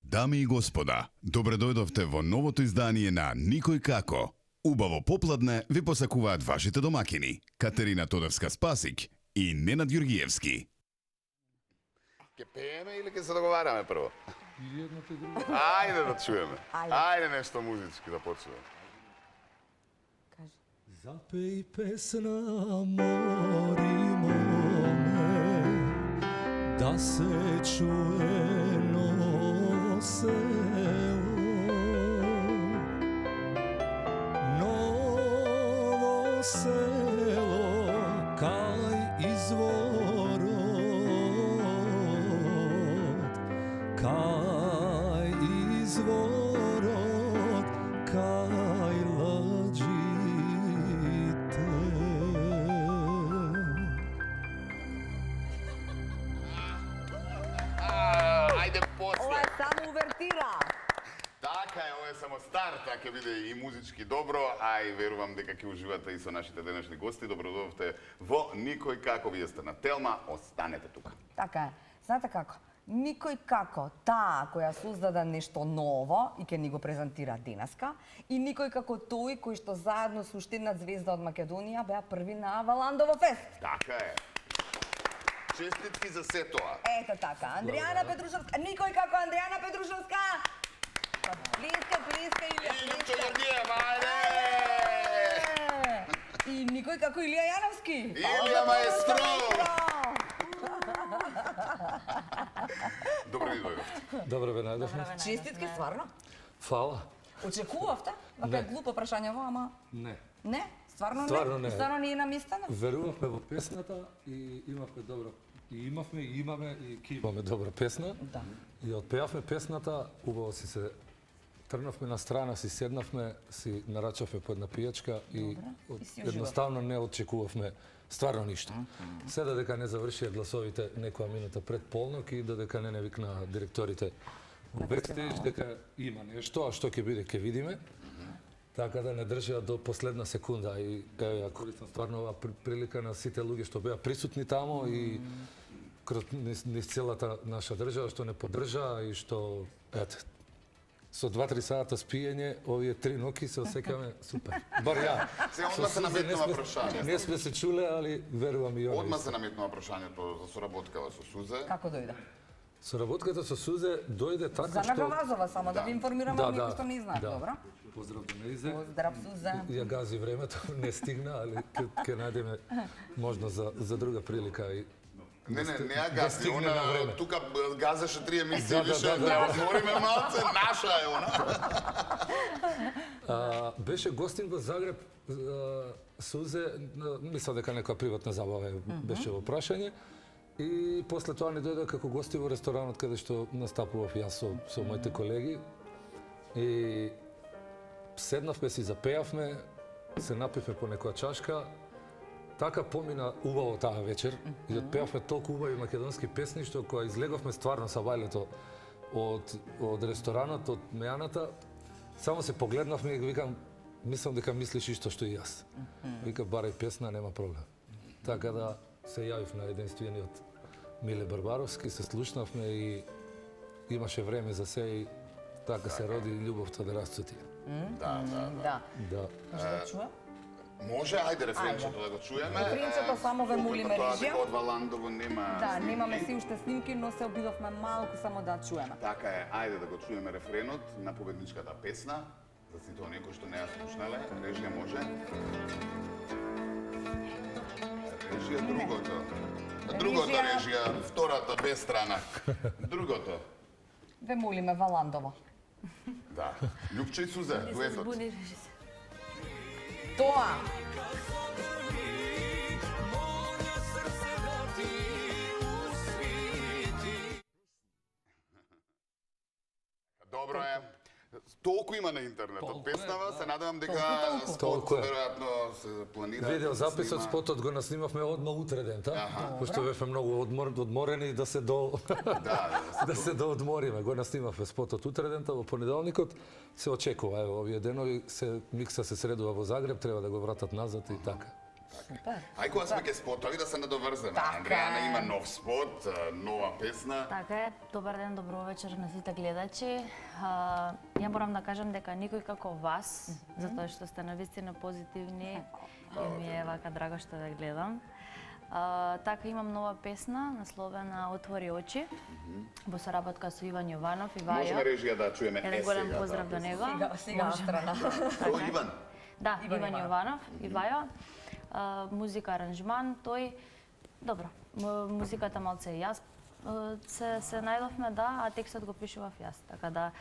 Дами и господа, добре дојдовте во новото издание на Никој како. Убаво попладне ви посакуваат вашите домакини Катерина Тодорска-Спасик и Ненад Ѓургиевски. Ке пееме или ке се договараме прво? Или едното и друго. Ајде да чуеме. Ајде нешто музички да почнеме. Кажи. Запеј песна, мори моме, да се чуе ново село. Ново село, кај изворот, кај изворот, кај лаџите. Ајде после. Ова е само увертира. Така е, ова е само старт, така ќе биде и музички добро, а и верувам дека ќе уживате и со нашите денешни гости. Добро дојдовте во Никој како. Вие сте на Телма, останете тука. Така е. Знаете како? Никој како таа која создаде нешто ново и ќе ни го презентира денеска, и никој како тој кој што заедно со уште една звезда од Македонија беа први на Валандово фест. Така е. Честитки за се тоа. Ето така, Андријана Петрушевска. Никој како Андријана Петрушевска. Плиска, плиска, Илија, Иличо плиска. Ѓорѓиев, ајде! И никој како Илија Јановски. Илија маестро! Добро ви дојдовте. Добро ве најдовме. Честитки, стварно? Фала. Очекувавте? Вака е глупо прашање во, ама... Не. Не? Стварно Стварно не? не. Стварно не е наместено? Верувавме во песната и имавме добро. И имавме, и имаме, и ки имаме добра песна. Да. И отпеавме песната, убаво си се тргнавме на страна, си седнавме, си нарачавме по една пијачка и едноставно не очекувавме стварно ништо. Се додека не завршија гласовите некоја минута пред полнок и додека не викнаа директорите во бекстејдж дека има нешто, а што ќе биде ќе видиме. Така да не држеа до последна секунда и ја користам стварно оваа прилика на сите луѓе што беа присутни тамо и низ целата наша држава што не поддржа и што ете со 2-3 сата спиење, овие 3 ноки се осеќаме супер. Бар ја. Се одма се наметнува прашање. Не сме се чуле, али верувам и Одма се наметнува прашањето за соработкава со Сузе. Како дојде? Соработката со Сузе дојде така За што... Нагавазова, само да ви информираме никој што не знае. Да. Добро? Поздрав до Неизе. Поздрав, Сузе. Ја гази времето, не стигна, али ќе најдеме можност за друга прилика и Не ја да гази, стигне на време. она тука газеше 3 емисии Да, више, да. да отвориме малце, наша е она. Беше гостин во Загреб, Сузе, мислам дека некоја приватна забава беше во прашање. И после тоа ни дојде како гости во ресторанот каде што настапував јас со моите колеги. И седнавме си, запеавме, се напивме по некоја чашка. Така помина убаво таа вечер и отпеавме толку убави македонски песни што кога излеговме стварно са вајлето од ресторанот, од мејаната, само се погледнавме и викам, мислам дека мислиш исто што и јас. Вика, барај песна, нема проблем. Така да се јавив на единствениот Миле Барбаровски, се слушнавме и имаше време за се и така се роди љубовта да расцути. Да. Да. Да. Може да чуем? Може, ајде рефренчето да го чуеме. Рефренчето само ве молиме, Тоа режија. дека од Валандово нема. Да, немаме си уште снимки, но се обидовме малку само да чуеме. Така е, ајде да го чуеме рефренот на победничката песна. За сите оние кои што не ја слушнале, режија може. Режија другото. Другото режија, втората без страна. Другото. Ве молиме, Валандово. Да. Љупче и Сузе, дуетот. Тоа! Добро е. Толку има на интернетот. Песнава, се надевам дека спот Толку е. веројатно се планира. Видео записот, спотот го наснимавме одма утре ден, пошто бевме многу одморени да се да се доодмориме. Го наснимавме спотот утре ден, во понеделникот се очекува, ево овие денови се микса се средува во Загреб, треба да го вратат назад и така. Супер. Ај кога сме ке спотови да се надоврземе. Така Андрејана е. има нов спот, нова песна. Така е, добар ден, добро вечер на сите гледачи. Ја морам да кажам дека никој како вас, затоа што сте навистина позитивни и ми е вака драго што ве гледам. Така имам нова песна, насловена Отвори очи, во соработка со Иван Јованов и Ваја. Можеме режија да чуеме Еден голем поздрав до него. Сега страна. Со Иван. Да, Иван Иван Јованов и Ваја. Музика, аранжман, тој... Добро, музиката малце и јас се најдовме, да, а текстот го пишував јас. Така да,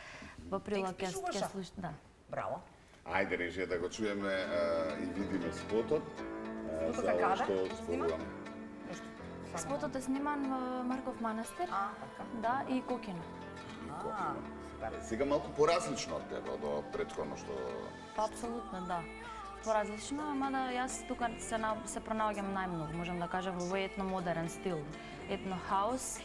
во прилог Текст ќе пишуваш, слуш... Да. Браво. Ајде режија да го чуеме и видиме спотот. Спотот за е ова каде? што зборуваме. Спотот е сниман во Марков манастир, така. да, и Кокина. Сега малку поразлично од тебе, од претходно што... Па, апсолутно, да. Поразлично, ама да јас тука се пронаоѓам најмногу, можам да кажам, во етно-модерен стил. Етно-хаус.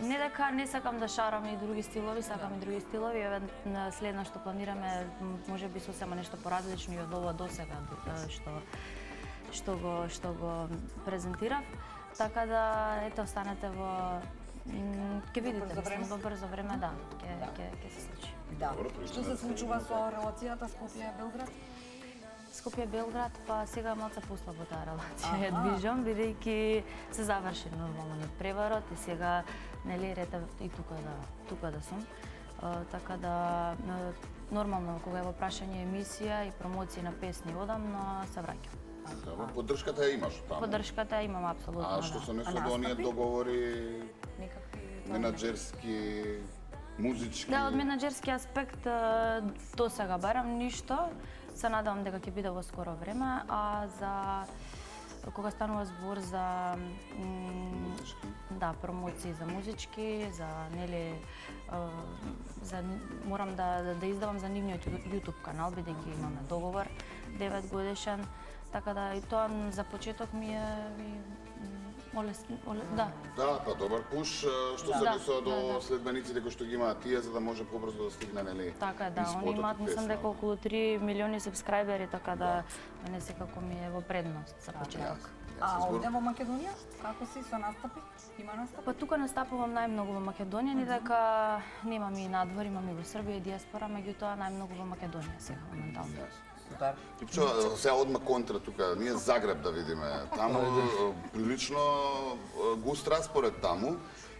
Не дека не сакам да шарам и други стилови, сакам и други стилови. Еве следно што планираме, можеби сосема нешто поразлично и од ова досега што го презентирав. Така да, ете, останете во... Ќе видите, во брзо време, да, ќе се случи. Да. Што се случува со релацијата Скопје-Белград? Скопје-Белград, па сега малце послабо таа релација ја движам, бидејќи се заврши нормално преварот и сега нели ред и тука да сум. Така да нормално кога е во прашање емисија и промоција на песни одам, но се враќам. Поддршката ја имаш таму. Поддршката ја имам апсолутно. А што да. се не со оние договори Никакви менаџерски, музички? Да, од менаџерски аспект досега барам ништо. Се надевам дека ќе биде во скоро време, а за кога станува збор за да, промоции за музички, за нели морам да издавам за нивниот YouTube канал, бидејќи имаме договор 9 годишен, така да и тоа за почеток ми е да. Да, па добар пуш, што се мисла до следбениците кои што ги имаат тие, за да може побрзо да стигне, нели? Така е, да, они имаат, мислам дека околу 3 милиони субскрајбери, така да мене секако ми е во предност за почеток. А овде во Македонија, како си со настапи? Има настапи? Па тука настапувам најмногу во Македонија, ни дека немам и надвор, имам и во Србија и диаспора, меѓутоа најмногу во Македонија сега моментално. Супер. Типчо, сега одма контра тука, ние Загреб да видиме. Таму прилично густ распоред таму.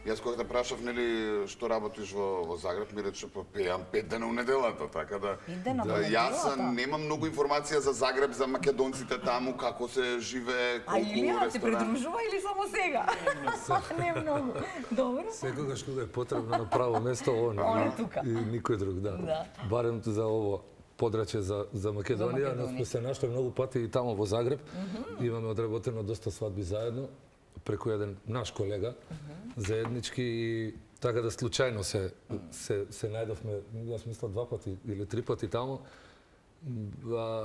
Јас кога те прашав, нели, што работиш во Загреб, ми рече, па пеам 5 дена у неделата, така да... 5 дена во Јас неделата? немам многу информација за Загреб, за македонците таму, како се живее, А колку Илија ти ресторан. придружува или само сега? Не многу. Добро. Секогаш кога е потребно на право место, он е тука. и никој друг, да. Да. Барем за ово подрачје за Македонија, но сме се нашли многу пати и тамо во Загреб. Имаме одработено доста свадби заедно, преку еден наш колега, заеднички, и така да случајно се најдовме, јас мислам 2 пати или 3 пати тамо.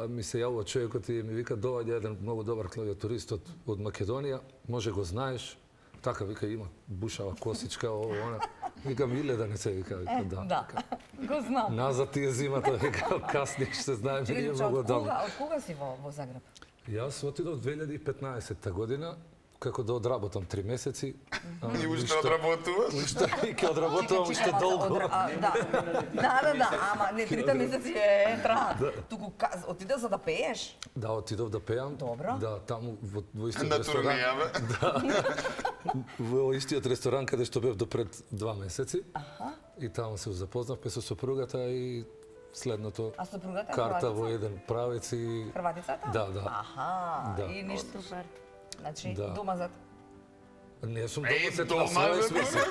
Ми се јавува човекот и ми вика, доаѓа еден многу добар клавиатурист од Македонија, може го знаеш, така вика, има бушава косичка, ово, она. Вика, Миле да не се вика, да. Да, го знам. Назад тие зимата, вика, касни ќе се знаеме, ние многу давно. Од кога си во Загреб? Јас отидов 2015 година, како да одработам 3 месеци. И уште одработуваш? Уште ќе одработувам уште долго. Да, ама не 3 месеци е траат. Туку отиде за да пееш? Да, отидов да пеам. Добро. Да, таму во истиот На ресторан. турнеја, бе? Во истиот ресторан каде што бев до пред 2 месеци. И таму се запознавме со сопругата и следното А сопругата е карта во Хрватица? еден правец и... Хрватицата? Да, да. Аха, Да. и ништо. Супер. Значи, Да. домазат. Не сум Еј, домасет, дома, бе, смисла.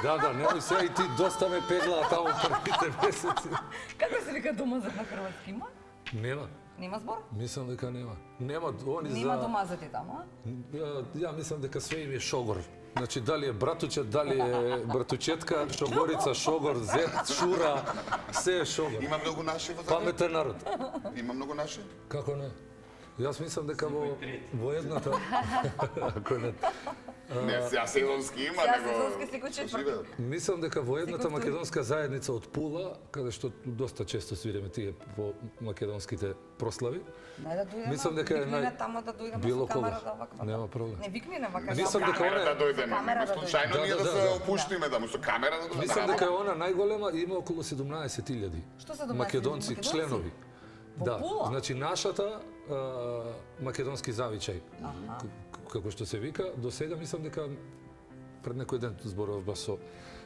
Да, немој се и ти доста ме пегла таму првите месеци. Како се вика домазат на хрватски? Има? Нема. Нема збор? Мислам дека нема. Нема они Нема за... домазати таму, а? Ја мислам дека све им е шогор. Значи, дали е братучет, дали е братучетка, шогорица, шогор, зет, шура, се е шогор. Има многу наши во Загреб? Паметен народ. Има многу наши? Како не? Јас мислам дека во едната... Ако не... Не, сега сезонски има, Сега него... сезонски си го четврт. Мислам дека во едната македонска заедница од Пула, каде што доста често свириме тие во македонските прослави, Дај да дојдеме. мислам дека е викни нај... на тамо да дојдеме Било со камера кога. да оваква. Нема проблем. Не викни на вака. Мислам дека Камера она да е... дојде, Камера не, да случајно дојде. ние да Да, се да, да. опуштиме, да му со камера да дојде. Мислам дека е она најголема, има околу 17.000 Што се 17.000 македонци члenoви. Во Да, Пула? значи нашата македонски завичај, како што се вика, до сега мислам дека пред некој ден зборував бас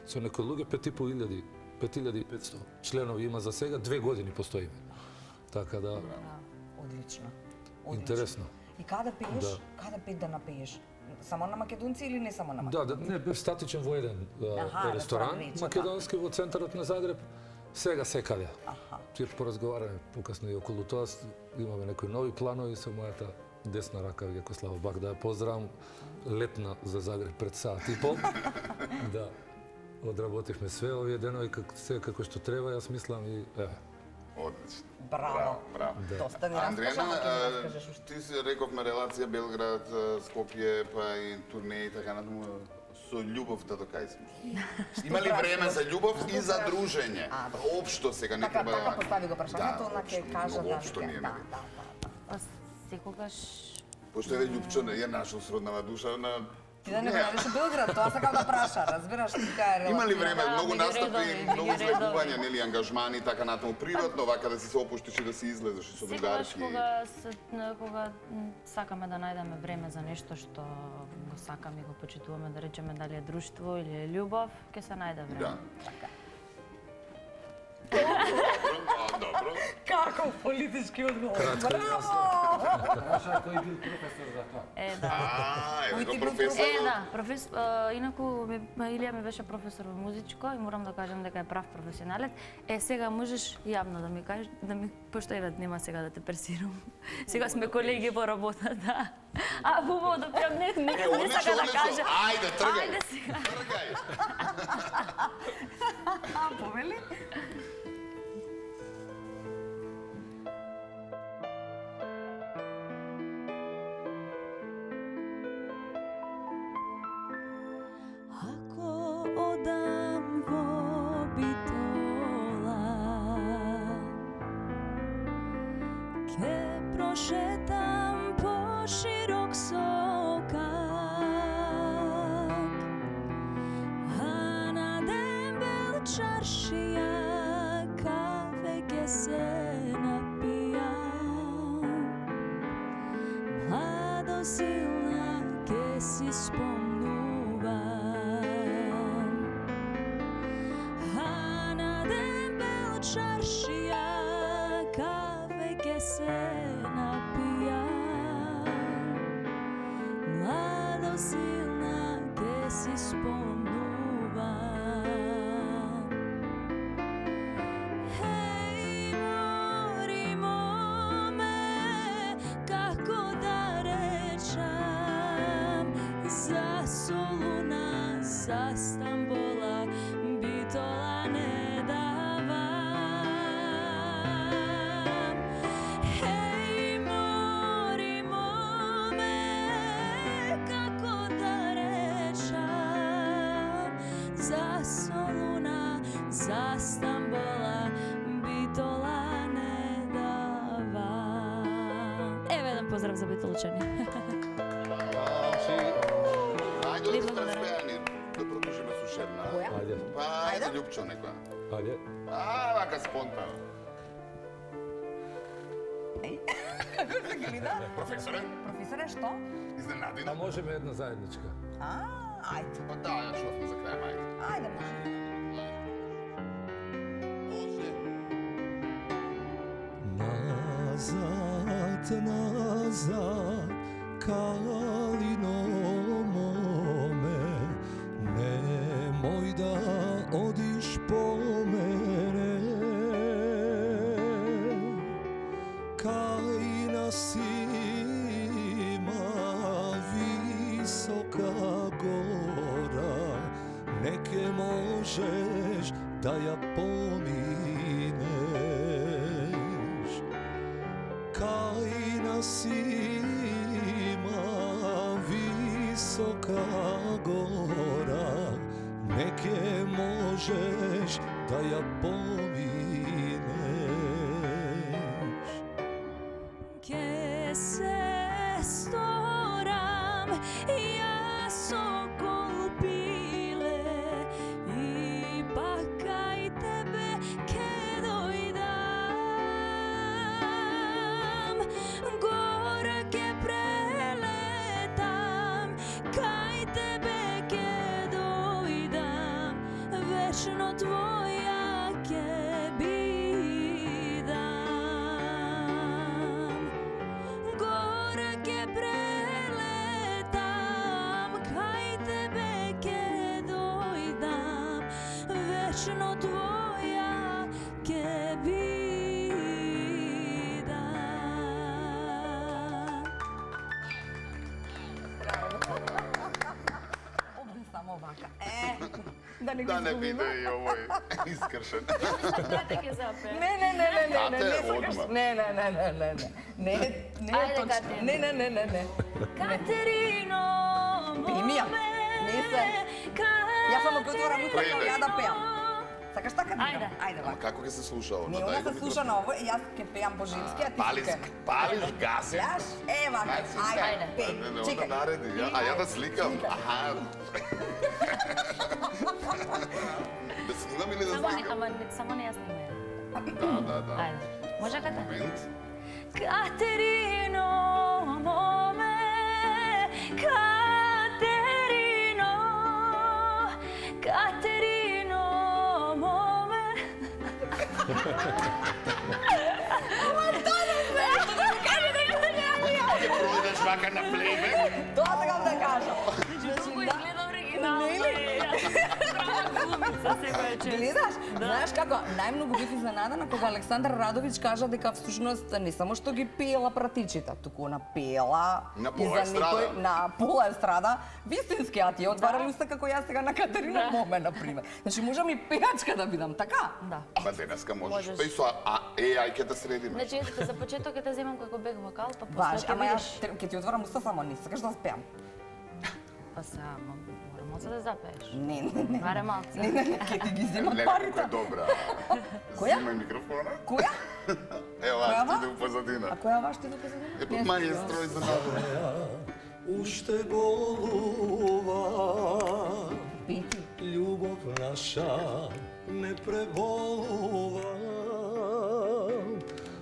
со некои луѓе 5.500 членови има за сега, 2 години постоиме. Така да, Одлично. интересно. И каде пееш? Да. Каде пееш да напееш? Само на македонци или не само на македонци? Да, не бев статичен во еден Аха, ресторан рече, македонски во центарот на Загреб. Сега секаде. Аха. Ќе поразговараме покасно и околу тоа. Имаме некои нови планови со мојата десна рака Јакослава Бак, да ја поздравам, летна за Загреб пред сат и пол. Да, одработивме све овие денови како што треба, јас мислам и Одлично. Браво. Браво. Доста ни раскажа, Андрена, ама ќе ни раскажеш уште. ти си рековме релација Белград, Скопје, па и турнеи и така натаму. Со љубов да докај сме. Има ли време за љубов и за дружење? Општо сега не Така, треба... така постави го прашањето, Да, она ќе општо, кажа многу да. општо ние, Да, нели? да, да. Секогаш Пошто е Љупчо не е нашол сроднава душа на... Ти да не браниш Белград, тоа сакам да праша, разбираш тука е релација. Има ли време, Да, многу меѓу настапи, редови, многу меѓу редови. излегувања, нели, ангажмани, така натаму, приватно, вака да си се опуштиш и да си излезеш со секогаш другарки. кога сакаме да најдеме време за нешто што го сакаме и го почитуваме, да речеме дали е друштво или е љубов, ќе се најде време. Да. Добро, добро. Како политички одговор. Кратко и Браво! Праша кој бил професор за тоа. Да. Ево Кој го ти бил професор. Да, инаку Илија ми беше професор во музичко и морам да кажам дека е прав професионалец. Сега можеш јавно да ми кажеш, пошто еве нема сега да те пресирам. Сега сме колеги во работа, да. А хубаво да пеам, не сака да кажа. Ајде, тргај. Ајде сега. Тргај. Повели? Ако одам во Битола, ке прошетам по широк сокак, а на дембел чаршија кафе ке се напијам. Младо силна ке си спомнувам, а на дембел чаршија кафе ке се напијам. Младо силна ке си спомнувам. Хеј, мори моме, како да речам, за Солуна, за Стамбола, Битола не давам. Хеј, мори моме, како да речам, за Солуна, за Стамбола, Битола не давам. Еве еден поздрав за битолчани. Ајде да сме распеани, да продолжиме со шедна. Која? Ајде, Па, ајде, Љупчо некоја. ајде. Вака спонтано. Како се гледа? Професоре, Професоре, што? изненади А на... можеме една заедничка. Ајде. Па да, ја чувавме за крај, мајде. Ајде, може. Назад, назад, калино моме, немој да одиш по мене. Кај нас има висока гора, možeš da ja pomineš. Kaj nas ima visoka gora, neke možeš da ja pomineš. Che se storam ja so colpile i bakaj tebe ke dojdam gora ke preletam kaj tebe ke dojdam večno tvoja ke bidam gora ke preletam kaj tebe ke dojdam večno tvoja ke bidam. Ovde samo ovaka. Да не го Да не изгубиме. биде и овој искршен. Дете ќе запее. Не сакаш. одма. Не е Ајде, точно. Катерина. Не. Катерино, Пими ја. Не се. Јас само ќе отворам уста Ајде. ја да пеам. Сакаш така да Ајде. Ајде, Ама вака. како ќе се слуша ово? Не, она се слуша на ово, јас ќе пеам по женски, а ти Палиш гаси. Јаш? Вака. Ајде, Ајде. пеј. Onda Чекај. нареди. А ја да сликам? Аха. Да снимам или да Само не, сликам? ама не, само не ја снимај. Да. Ајде. Може Катерина? Момент. Caterino, mome, Caterino, Caterino, mome. Ќе пројдеш вака на плейбек? Тоа сакам да кажам. Туку изгледа оригинално. Глумица секоја чест. Гледаш? Знаеш како, најмногу бив изненадана кога Александар Радовиќ кажа дека всушност не само што ги пеела пратичите, туку на пеела На и пола за естрада. некој на пола естрада вистински, а ти ја отварали уста како јас сега на Катерина Моме на пример. Значи можам и пеачка да бидам, така? Да. Па денеска можеш. Можеш. Па и со AI ќе те средиме. Значи, ето, за почеток ќе те земам како бек вокал, па Важ, после ќе ама јас видиш. ќе ти отворам уста само не сакаш да спеам. Па сега, мора малце да запееш. Не. Баре малце. Ќе ти ги земат Леле, парите. кој е добра. Која? Зимај микрофона. Која? Ева, Која ти ва? иде у позадина. А која ваш ти допозадина? Е, па мање строј за надвор. Уште болува Пети. љубов наша не преболува.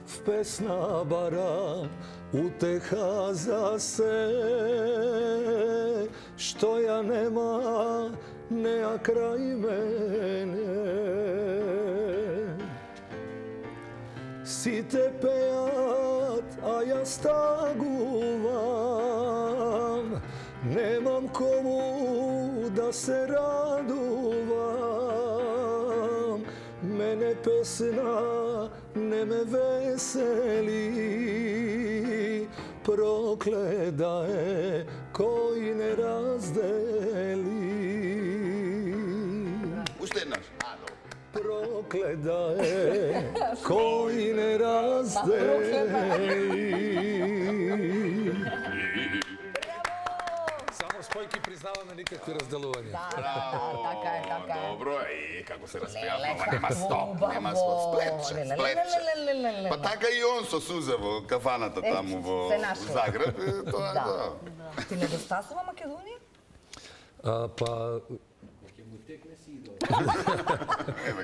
В песна барам утеха за се, што ја нема неа крај мене. Сите пеат, а јас тагувам, немам кому да се радувам. Мене песна не ме весели, прокледа е кој не раздели. Уште еднаш. Добро. Прокледа е кој не раздели. Само спојки признаваме никакви разделувања. Браво. така е. Добро е. Како се распеав, Леле, ама нема стоп, нема стоп. Сплетче, сплетче. Леле. Па така и он со сузе во кафаната таму во се нашол. Загреб, тоа Да. да. Ти недостасува Македонија? Па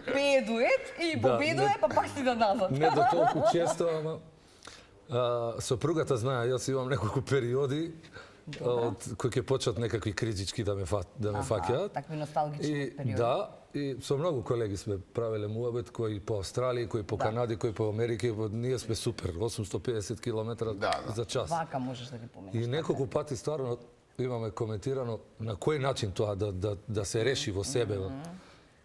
Пее дует и Да, победува, па пак си да назад. не до толку често, ама сопругата знае, јас имам неколку периоди од кои ќе почнат некакви критички да ме фаќаат. Такви носталгични И периоди. да, и со многу колеги сме правеле муабет, кои по Австралија, кои по Канади, кои по Америка, ние сме супер, 850 км Да. за час. Вака можеш да ги поменеш. И неколку пати стварно имаме коментирано на кој начин тоа да се реши во себе.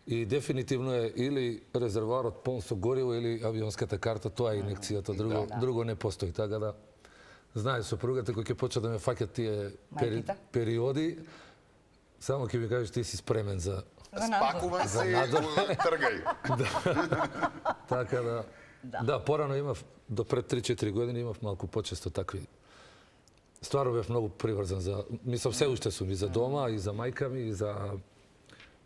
И дефинитивно е или резервоарот полн со гориво или авионската карта, тоа е инекцијата, друго не постои. Така да знае сопругата кој ќе почне да ме фаќат тие Мајките? периоди, само ќе ми кажеш ти си спремен за За надзор. Спакуван За си, надзор. тргај. Така да. Да, порано имав, до пред 3-4 години имав малку почесто такви. Стварно бев многу приврзан за, мислам се уште сум и за дома, и за мајка ми,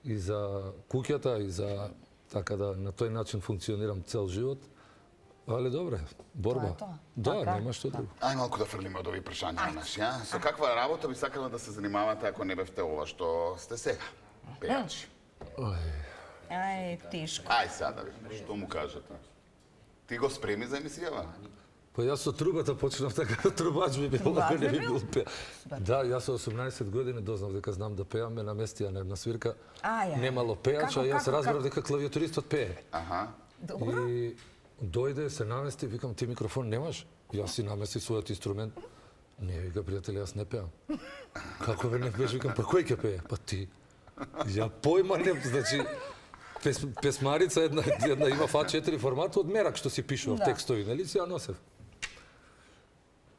и за куќата, и за така да на тој начин функционирам цел живот. Але добре, борба. Тоа е тоа. Да, Така. нема што друго. Ај малку да фрлиме од овие прашања наши, ја? Со каква работа би сакала да се занимавате ако не бевте ова што сте сега? Пејачи. Ај, тешко. Ај сега да видиме, што му кажете? Ти го спреми за емисијава? Па јас со трубата почнав така, трубач би бил, Трубач ако не би би бил? бил пеа. Да, јас со 18 години дознав дека знам да пеам, ме наместија на една свирка. Немало пеач, а јас разбрав дека клавиатуристот пее. Аха. Добро. И дојде, се намести, викам, ти микрофон немаш? Јас си намести својот инструмент. Не, вика, пријатели, јас не пеам. Како бе не пееш? Викам, па кој ќе пее? Па ти. Ја појма не, значи, песмарица една има А4 формат од мерак што си пишува Да. текстови, нели си ја носев.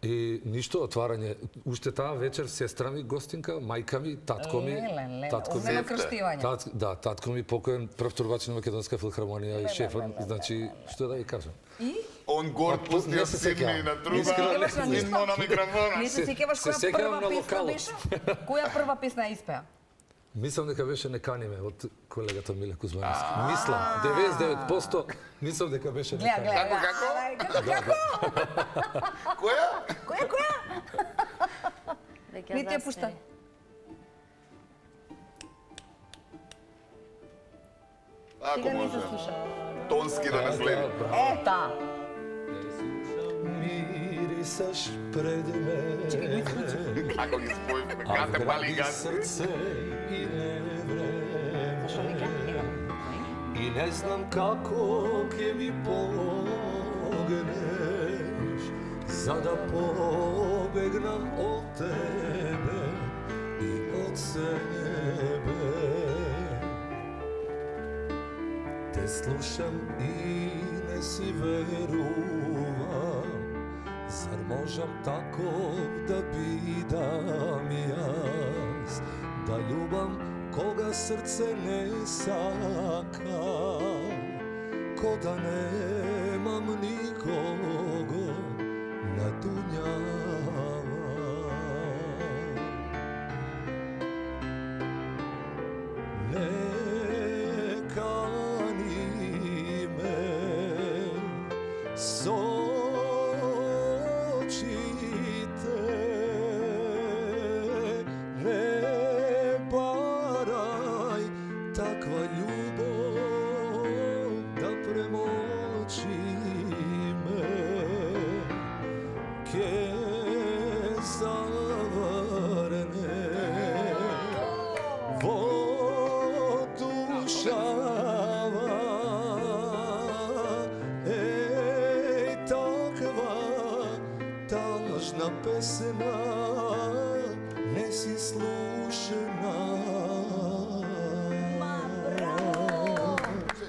И ништо, отварање. Уште таа вечер сестра ми гостинка, мајка ми, татко ми, Однема крштивање. да, татко ми покоен прв турбач на Македонска филхармонија и шефот, значи што да ви кажам. И? Он гор Па, пусти не од се Сидни сеќавам. на труба, Сеќаваш на ништо? идмо на микрофона. Не се сеќаваш се која сеќавам прва на песна локалот. беше? Која прва песна ја испеа? Мислам дека беше Не кани ме од колегата Миле Кузмански. Мислам, 99% мислам дека беше Не кани. Гледа, Како? Која? Која? Веќе Не ти ја застари. пушта. Ако Сега не се може. слуша. Тонски да не следи. Ета. Мирисаш пред мене, Како ги споиме, а гате пали враги гате. срце и невреме. Зашо вика? И не знам како ќе ми помогнеш, за да побегнам од тебе и од себе. Те слушам и не си верувам, зар можам таков да бидам јас, да љубам кога срце не сака, ко да немам никого на дуњава. Не кани ме со очите, не барај таква љубов да премолчи ме. Ке заврне во душава, еј таква тажна песна не си слушна.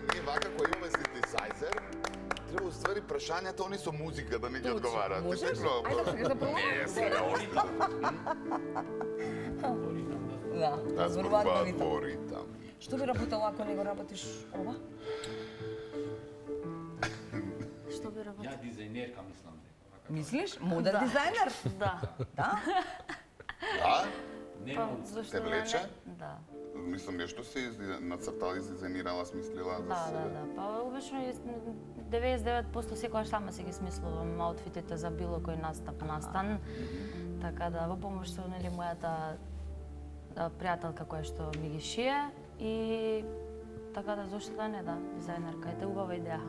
Ние вака кој имаме синтезајзер, треба уствари прашањата они со музика да не ги одговараат. Можеш? Типично, Ајде сега запробуваме. Не, сега остана. Да, Да зборуваат зборуваат на ритам. по ритам. Што би работело ако не го работиш ова? Што би работил? Ја дизајнерка мислам дека. Мислиш? Моден дизајнер? Да. Да? Да? Не, Па, но зашто Те да влече? не? Да. Мислам, нешто си нацртала и дизајнирала, смислила за Да, себе. да. Па обично 99% секогаш сама си ги смислувам аутфитите за било кој настап, настан. Така да во помош со нели мојата пријателка која што ми ги шие и така да зошто да не, да, дизајнерка, ете убава идеја.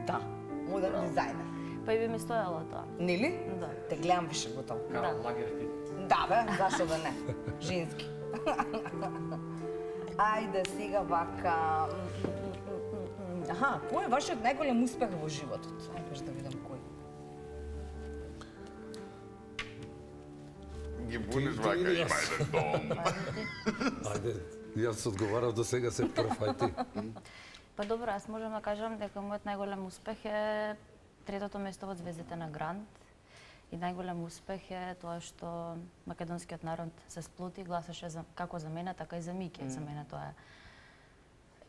Да, моден дизајнер. Па и би ми стоело тоа. Нели? Да. Те гледам више го тоа. Да. лагерти. Да бе, зашо да не? Женски. Ајде сега вака. Аха, кој е вашиот најголем успех во животот? Ајде да видам кој. Ги будиш Ти вака, или има јас? еден дом. Ајде, јас одговарав до сега се прв, ај ти. Па добро, јас можам да кажам дека мојот најголем успех е третото место во Звездите на Грант. И најголем успех е тоа што македонскиот народ се сплоти и гласаше за, како за мене, така и за Мики. За мене тоа е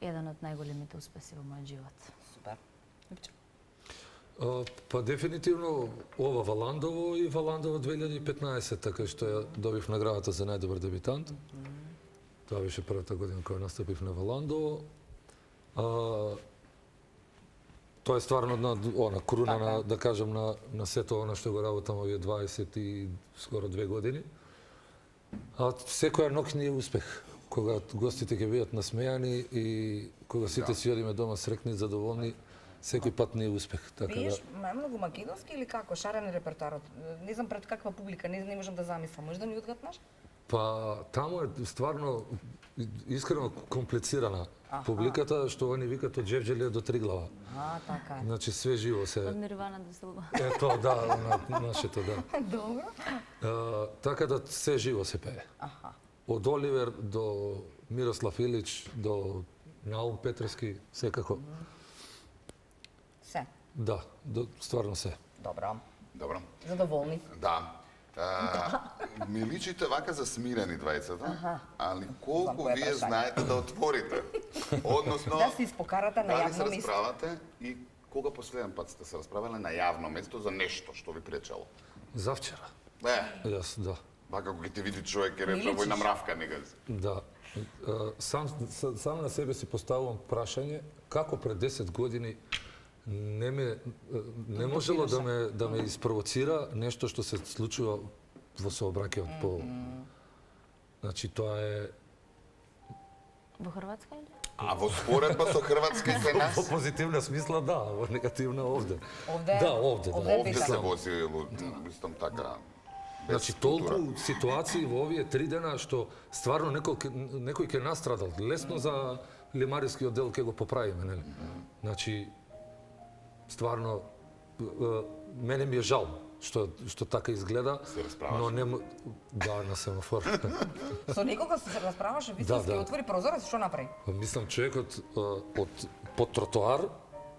еден од најголемите успеси во мојот живот. Супер. Липче. Па дефинитивно ова Валандово и Валандово 2015, така што ја добив наградата за најдобар дебитант. Тоа беше првата година кога настапив на Валандово. Тоа е стварно она круна на, да кажам, на сето она што го работам овие 20 и скоро 2 години. Секоја ноќ ни е успех. Кога гостите ќе бидат насмејани и кога сите си одиме дома срекни, задоволни, секој пат не е успех. Така Пиеш најмногу македонски или како? Шарен е репертоарот? Не знам пред каква публика, не можам да замислам. Може да ни одгатнаш? Па таму е стварно искрено комплицирана публиката, што они викаат од Джевџелија до Триглава. Така е. Значи све живо се. Од Нирвана до Слуба. Ето, да, нашето, да. Добро. Така да се живо се пее. Од Оливер до Мирослав Илич, до Наум Петровски, секако. Се. Да, стварно се. Добро. Добро. Задоволни. Да. Ми личите вака за смирени двајцата, али колку која вие прашање? знаете да отворите? Односно, Да се испокарате на дали се јавно место. расправате и кога последен пат сте се расправале на јавно место за нешто што ви пречело? Завчера. Јас, да. Вака кога те види човек и рече личиш. војна мравка негаз. Да. Сам на себе си поставувам прашање како пред 10 години не можело да ме испровоцира нешто што се случува во сообраќајот по. Значи тоа е Во Хрватска или? А во споредба со Хрватска и нас? во позитивна смисла да, во негативна овде. Овде? Да, овде, да. Овде Овде се битно. вози, мислам така, без Значи култура. толку ситуации во овие 3 дена што стварно некој ќе настрадал. Лесно за лимарискиот дел ќе го поправиме, нели? Значи стварно мене ми е жал што така изгледа, Се расправаш? но не да на семафор. Со некога се расправаше, Да, вистински, да. отвори прозорец, што направи? Мислам човекот по тротоар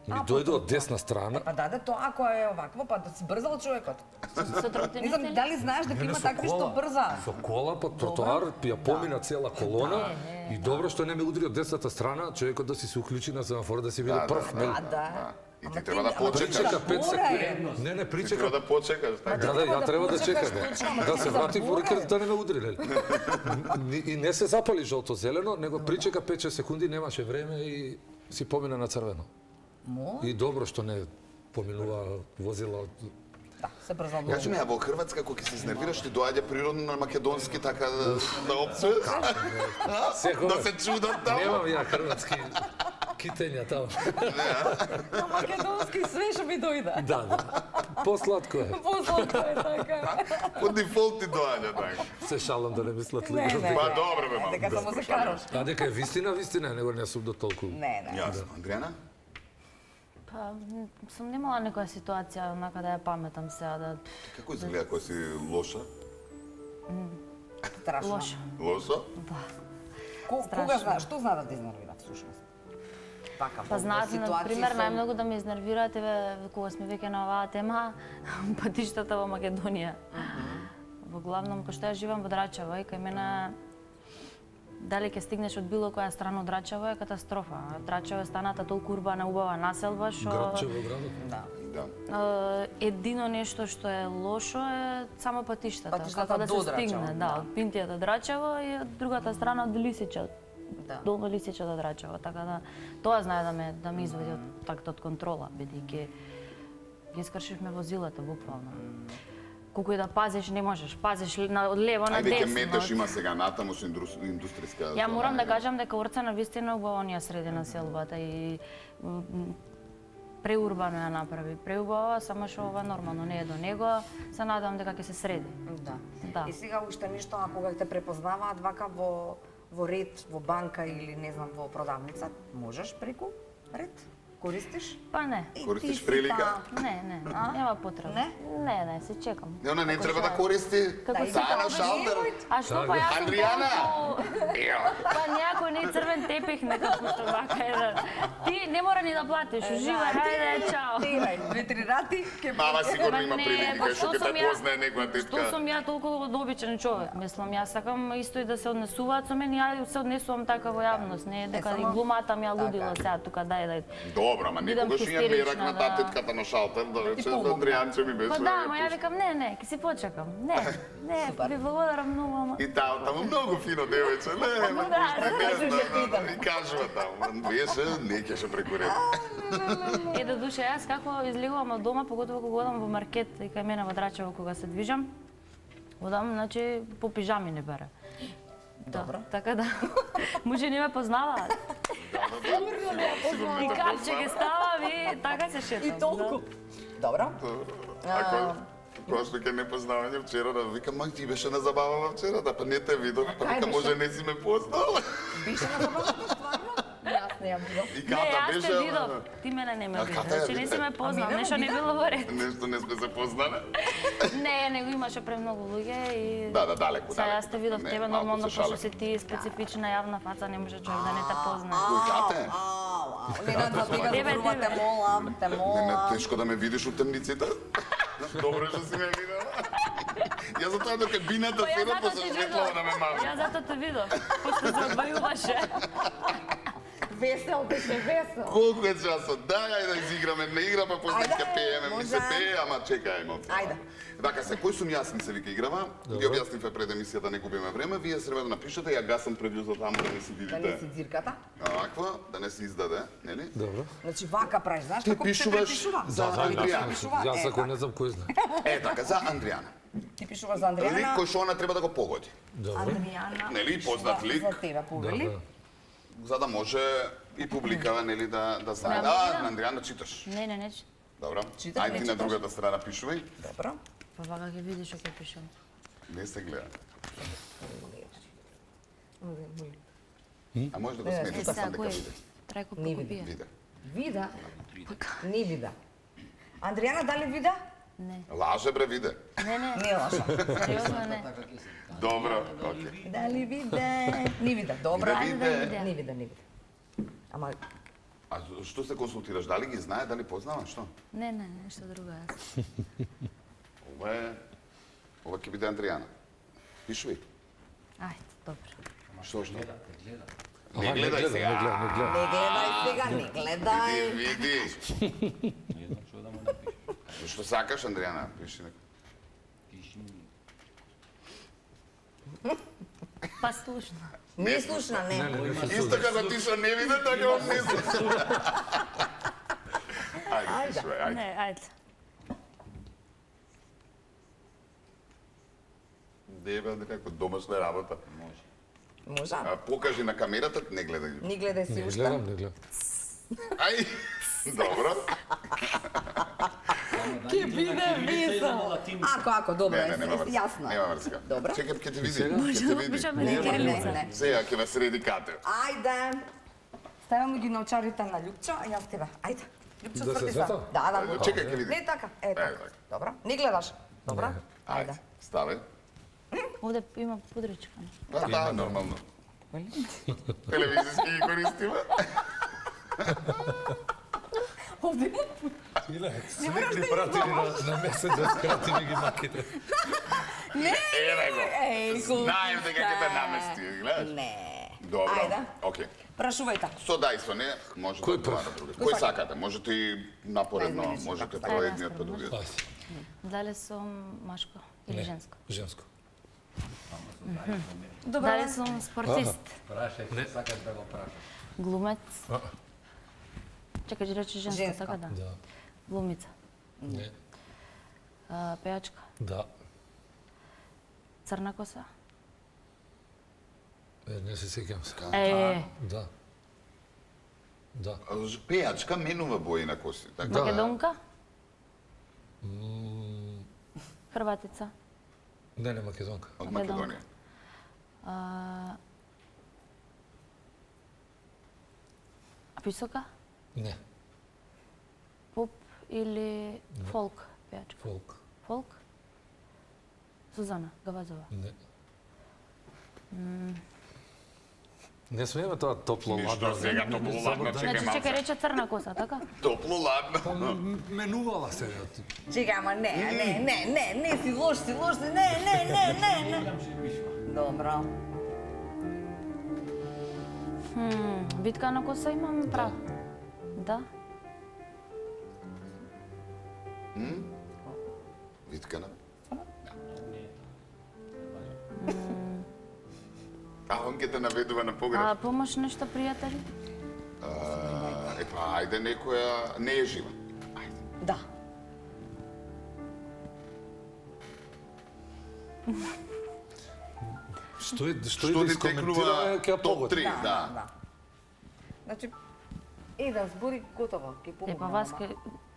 ми дојде од десна страна. Па да, тоа ако е овакво, па да си брзал човекот. Со Не знам, тротинете ли? дали знаеш дека има такви што брза? Со кола по тротоар ја помина цела колона и добро што не ме удри од десната страна, човекот да си се уклучи на семафор да си биде прв, нели? А, да. И ти Ама треба да ама почекаш. Причека 5 Забора е. секунди. Не, Ти треба причека. да почекаш, така? Да, треба ја да треба да почекаш чекаме. точно, ама Да ти се врати забора. во рекет да не ме удри, нели? И не се запали жолто-зелено, него причека 5-6 секунди, немаше време и си помина на црвено. И добро што не поминува возила од Да, се брзал. Кажи ми, а во Хрватска кога ќе се изнервираш, ти доаѓа природно на македонски така да опсуеш? секогаш. Да се чудат таму? Немам ја хрватски китења таму. На македонски све што ми дојде. Да, да. Посладко е. Посолко е така. По дефолт ти доаѓа така. Се шалам да не мислат Не, луѓе. не. Па добро бе, мам. Дека само се караш. А дека е вистина, вистина, него не сум до толку. Не, не. Јасно. Андријана? Па, сум немала некоја ситуација онака да ја паметам сега да Како изгледа кога си лоша? Страшно. лошо. Лошо? Кога зна, што зна да те изнервира всушност? Така, Па знаете, на ситуации пример, со- најмногу да ме изнервираат еве кога сме веќе на оваа тема патиштата во Македонија. Во главном, кој што ја живам во Драчево и кај мене дали ќе стигнеш од било која страна од Драчево е катастрофа. Драчево е станата толку урбана, убава населба што Градче во градот. Да. Да. едино нешто што е лошо е само патиштата. Патиштата Како да до се Драчево, стигне, да. од Пинтија до Драчево и од другата страна од Лисича. Да. Долно Лисича до Драчево, така да тоа знае да ме изведи од контрола, бидејќи ги искршивме возилата буквално. Колку и да пазиш, не можеш. Пазиш од лево на Ајде ќе десно. метеш има сега натаму со индустријска. Ја морам зона, да кажам дека Орцана вистина убава онија среди на селбата и преурбано ја направи. Преубава, само што ова нормално не е до него. Се надевам дека ќе се среди. Да. Да. И сега уште нешто, а кога те препознаваат вака во ред, во банка или не знам во продавница, можеш преку ред? Користиш? Па не. Користиш прилика? Не, нема потреба. Не, се чекам. Не, она не треба да користи. Како си Таа на кажеш? шалтер. А што па јас сум Андријана! Па някој не црвен тепих нека пушта вака еден. Ти не мора ни да платиш, уживај, хајде, чао. Тирај, 2-3 рати, ке Мама сигурно Ма има не, прилики па кај што што ќе сум те ја- познае некоја Што тетка. сум ја толку обичен човек? Мислам, јас сакам исто и да се однесуваат со мене, ја се однесувам така во јавност, не дека и само- глумата ми ја лудила сега тука дај. Добро, ама Бидам некогаш ја хистерична, мерак на да. таа тетката на шалтер, да рече да помогна. Андријанче ми беше. Па да, ама ја викам не, ќе си почекам. Не, ви благодарам многу, ама. И таму многу фино девојче, не, ма, Да, и кажува таму, беше, не ќеше преку ред. До душа, јас како излегувам од дома, поготово кога одам во маркет и кај мене во Драчево кога се движам, одам, значи, по пижами не бере. Добро. Така да, може не ме познаваат. Сигурно И те капче познава. ги ставам и така се шетам. И толку. Добро. Ако Која што ќе не познавање вчера, да викам, мај ти беше на забава вчера, да па не те видов, па Кај викам, беше? може не си ме познал. Беше на забава, стварно? Јас не ја видов. И Не, ката јас те беше, видов, ти мене не ме А, видов, ката ја значи не си виде? ме познал, мене ме нешто не виде? било во ред. нешто не сме се познали. Не, него имаше премногу луѓе и... Да, далеку, Сега далеку. јас те видов Не, тебе, малку нормално, се пошто шалев. си ти специфична јавна фаца, не може човек да не те познае. Кој кате? Ненад, за тега Тебе, зборува, тебе. те молам, те Не, молам. тешко да ме видиш у темниците. Добро што си ме видела. Јас затоа до кабината Па јас седам, затоа па те се светлава видов. да ме мави. Јас затоа те видов, пошто се одвојуваше. Весел беше, весел. Колку е часот? Дај, ајде да изиграме, не игра, па после Ајде, ќе пееме, ми се може. пее, ама чекај, момци. Ајде. Така се, кој сум јас ми се вика играва, ги објаснивме пред емисија да не губиме време, вие се да напишете, ја гасам пред за таму да не си Да не си видите. дзирката. Оваква, да не се издаде, нели? Добро. Значи вака правиш, знаеш Ти како се пишуваш препишува? за Андријана. Пишува, Јас ако така. не знам кој знае. Е, така, за Андријана. Ти пишуваш за Лик Андријана. кој што она треба да го погоди. Добро. Андријана. Нели, познат Да, лик. За тебе повели. Да. За да може и публикава, нели, да знае. На Да, Андријана? на Андријана читаш. Не. Добро. Читаш, Ајде не ти на читаш? другата страна пишувај. Добро. Па вака ќе видиш што ќе пишам. Не се гледа. А може да го Не, сметиш Сега сам дека кој? види. Преко Не види. копија. Виде. Вида. Не вида. Андријана дали вида? Не. Лаже бре, виде. Не. Не лаша. Сериозно не. Добро, окей. Дали виде? Не вида. Добро. Не Ајде да виде. видя. Не вида, не вида. Ама А што се консултираш? Дали ги знае, дали познава, што? Не, нешто друго јас. Ова ќе биде Андријана. Пишувај. Ајде, добро. Што? Аха, не гледај гледам, сега. не гледам, не гледам. не гледај сега, не гледај. Види. Што сакаш, Андријана? Пиши нека. Па слушна. Не слушна, не. Исто како ти што не виде, така он не слуша. Ајде, пишувај, ајде. Не, ајде. Дебе, како домашна работа. Може. А покажи на камерата, не гледај. Не гледај си Не уште. гледам, не гледам. Ај, добро. Ке биде весел. Ако, добро, Не, нема врска. јасно. Нема врска. Добро. Чекам, ќе те види. Сега? Ќе Може те да види. пишаме Не, на не, кирилица. не. Сега ќе ме среди кате. Ајде. Ставаме ги научарите на Љупчо, а јас тебе. Ајде. Љупчо Да се сврти се. светам? Да. Чекај, ќе види. Не така. Е, така. така. Добро. Не гледаш. Добро? Ајде, Ајде. ставај. Овде има пудричка. Па да, нормално. Телевизиски ги користиме. Овде има Слик прати на меседжер, скрати ми ги маките. Не. Еве го. Еј, колку Знаем дека ќе те сте. намести, гледаш? Не. Добро. Ајде. Окей. Прашувајте. Со да и со не, може да Кој одговара прв? други. Кој сакате? Можете и напоредно, Најзмени, можете така. прво едниот па другиот. Пази. Дали сум машко или Не, женско? Женско. Добро. Дали сум спортист? Прашај, сакаш да го прашаш. Глумец? А, Чекај, ќе рече женско, Женско. така да? да. Глумица. Не. Пејачка. Да. Црна коса? Не се сеќам се. Да. Да. Пејачка менува бои на коси, така? Да. Македонка? Хрватица? Не, македонка. Од Македонија. Висока? Не. Поп или фолк пејачка? Фолк. Фолк? Сузана Гавазова. Не. Не смееме тоа топло ладно. Ништо сега топло ладно, чекај Значи, чекај, рече црна коса, така? Топло ладно. Менувала сега. Чекај, ама не, си лош, не. Добро. Битка на коса имам прав. Да. Виткана? А он ќе те наведува на погреб. А помош нешто, пријатели? Епа, ајде некоја не е жива. Ајде. Да. Што и да Што ти искоментираме, ќе ја топ погоди. 3, да. Да. Значи, еден збор и готово, ќе помогнам. Епа вас ке...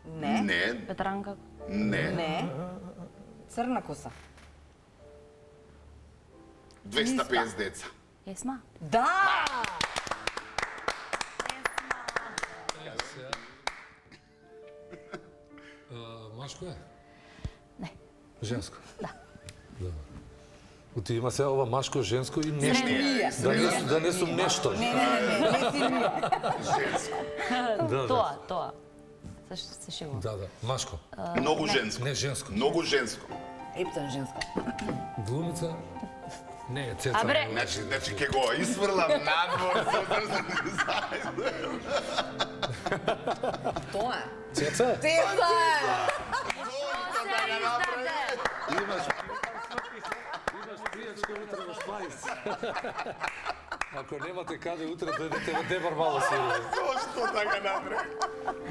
Не. Не, Петранка. не. Не. Црна коса. 250 деца. Есма? Да! Машко е? Не. Женско? Да. Добро. Оти има се ова машко, женско и нешто. Средно. Да не сум нешто. Не си ние. Женско. Тоа. Се шегувам. Да. Машко. Многу женско. Не женско. Многу женско. Ептен женско. Глумица? Не, Цеца. Абре. Значи ќе го исфрлам надвор за да не Тоа е. Цеца? Теца е! Имаш пријачка утре во Спајс. Ако немате каде утре, дојдете во Дебар мало си. Зошто така направи?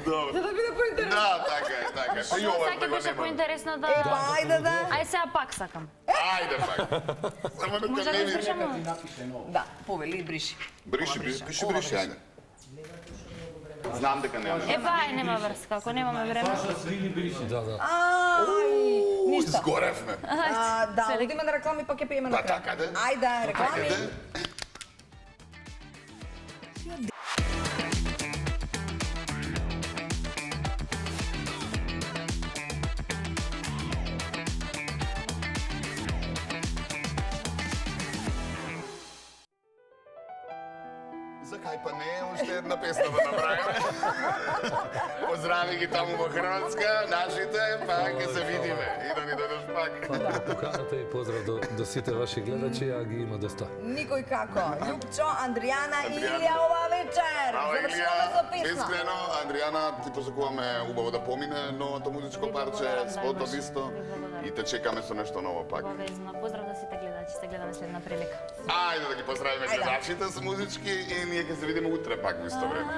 Добро. За да биде поинтересно. Да, така е. Па и ова да го Сакаш нема. поинтересно да... Ајде да. Ај сега пак сакам. Ајде пак. Само да Може те да не види. избришам? Да, повели, бриши. Бриши, ајде. Знам дека нема. Епа, ај, нема врска, ако немаме време. Да. Ај, ништо. Изгоревме. Да, одиме на реклами, па ќе пиеме на крај. така де. Ајде, реклами. Ајде. Закај па не, уште една песна да направиме. Поздрави ги таму во Хрватска, нашите, па ќе се видиме и да ни дојдеш пак. Поканата и поздрав до сите ваши гледачи, а ги има доста. Никој како. Љупчо, Андријана и Илија ова вечер. Завршуваме со песна. Искрено, Андријана, ти посакуваме убаво да помине новото музичко парче, спотот исто и те чекаме со нешто ново пак. Обавезно. Поздрав до сите гледачи, се гледаме следна прилика. Ајде да ги поздравиме гледачите со музички и ние ќе се видиме утре пак во исто време.